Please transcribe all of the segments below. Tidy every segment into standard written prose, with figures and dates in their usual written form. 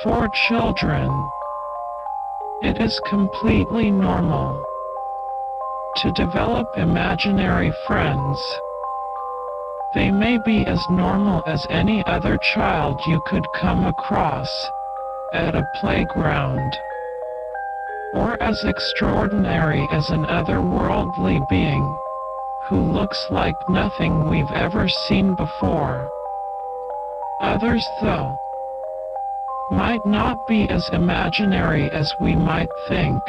For children, it is completely normal to develop imaginary friends. They may be as normal as any other child you could come across at a playground, or as extraordinary as an otherworldly being who looks like nothing we've ever seen before. Others, though, might not be as imaginary as we might think.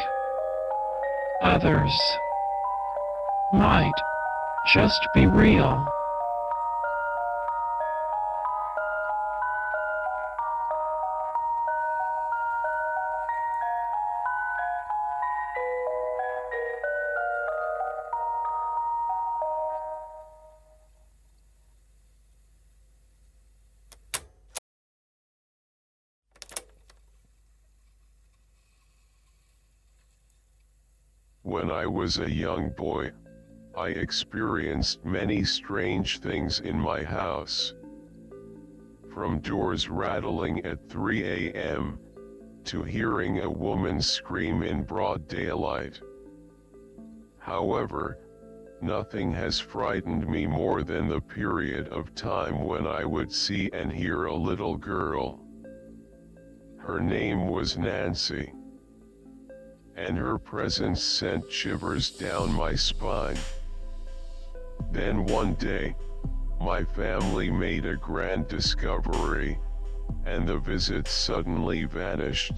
Others might just be real. When I was a young boy, I experienced many strange things in my house. From doors rattling at 3 a.m. to hearing a woman scream in broad daylight. However, nothing has frightened me more than the period of time when I would see and hear a little girl. Her name was Nancy, and her presence sent shivers down my spine. Then one day, my family made a grand discovery, and the visit suddenly vanished.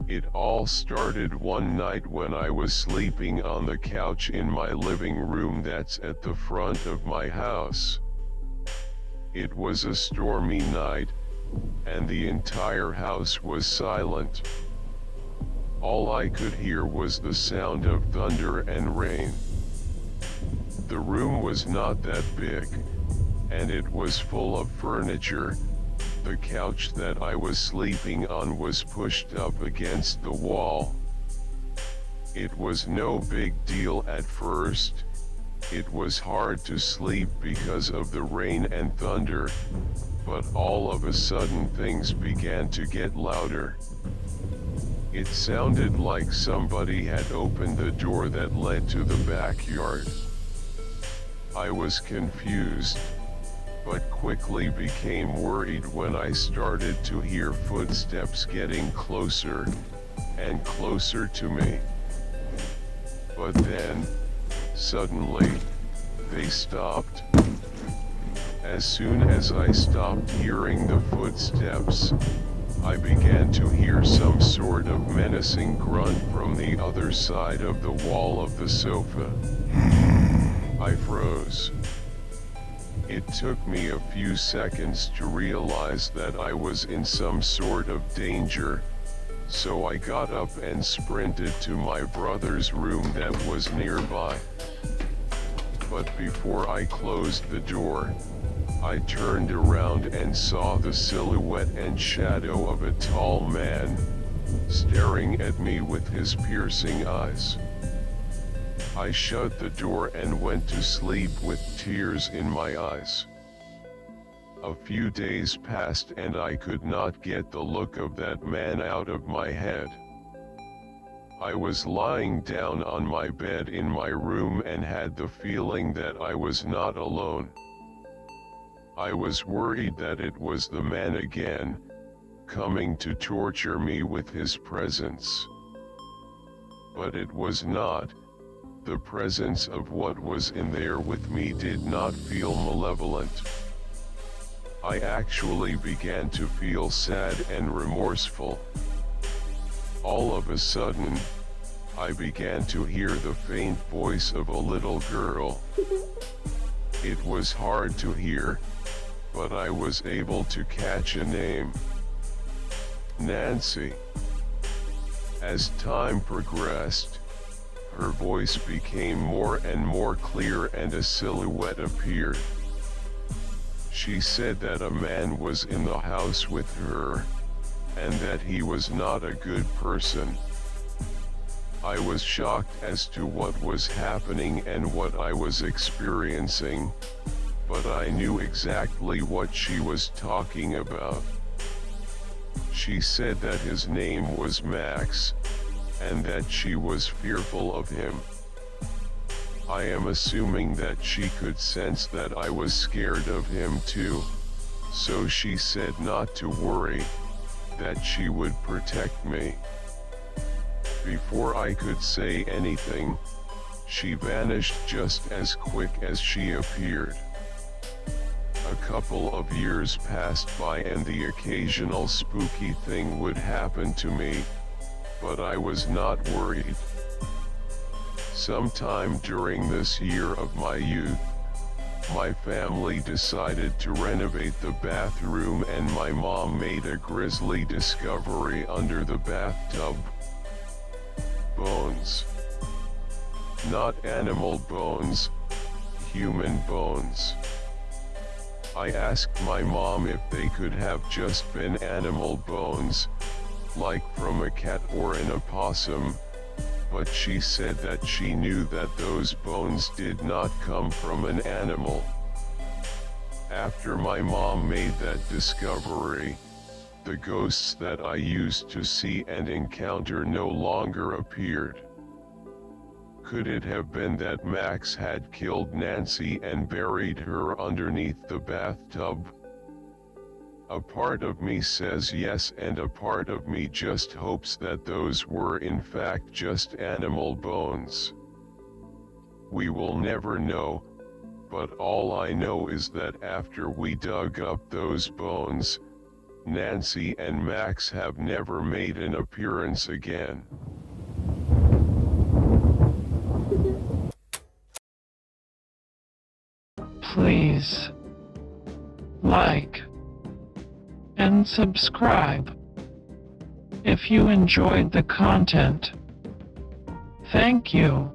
It all started one night when I was sleeping on the couch in my living room that's at the front of my house. It was a stormy night, and the entire house was silent. All I could hear was the sound of thunder and rain. The room was not that big, and it was full of furniture. The couch that I was sleeping on was pushed up against the wall. It was no big deal at first. It was hard to sleep because of the rain and thunder, but all of a sudden things began to get louder. It sounded like somebody had opened the door that led to the backyard. I was confused, but quickly became worried when I started to hear footsteps getting closer and closer to me. But then, suddenly, they stopped. As soon as I stopped hearing the footsteps, I began to hear some sort of menacing grunt from the other side of the wall of the sofa. I froze. It took me a few seconds to realize that I was in some sort of danger, so I got up and sprinted to my brother's room that was nearby. But before I closed the door, I turned around and saw the silhouette and shadow of a tall man, staring at me with his piercing eyes. I shut the door and went to sleep with tears in my eyes. A few days passed and I could not get the look of that man out of my head. I was lying down on my bed in my room and had the feeling that I was not alone. I was worried that it was the man again, coming to torture me with his presence. But it was not. The presence of what was in there with me did not feel malevolent. I actually began to feel sad and remorseful. All of a sudden, I began to hear the faint voice of a little girl. It was hard to hear, but I was able to catch a name. Nancy. As time progressed, her voice became more and more clear and a silhouette appeared. She said that a man was in the house with her, and that he was not a good person. I was shocked as to what was happening and what I was experiencing, but I knew exactly what she was talking about. She said that his name was Max, and that she was fearful of him. I am assuming that she could sense that I was scared of him too, so she said not to worry, that she would protect me. Before I could say anything, she vanished just as quick as she appeared. A couple of years passed by and the occasional spooky thing would happen to me, but I was not worried. Sometime during this year of my youth, my family decided to renovate the bathroom and my mom made a grisly discovery under the bathtub. Bones. Not animal bones, human bones. I asked my mom if they could have just been animal bones, like from a cat or an opossum, but she said that she knew that those bones did not come from an animal. After my mom made that discovery, the ghosts that I used to see and encounter no longer appeared. Could it have been that Max had killed Nancy and buried her underneath the bathtub? A part of me says yes, and a part of me just hopes that those were in fact just animal bones. We will never know, but all I know is that after we dug up those bones, Nancy and Max have never made an appearance again. Please like and subscribe if you enjoyed the content. Thank you.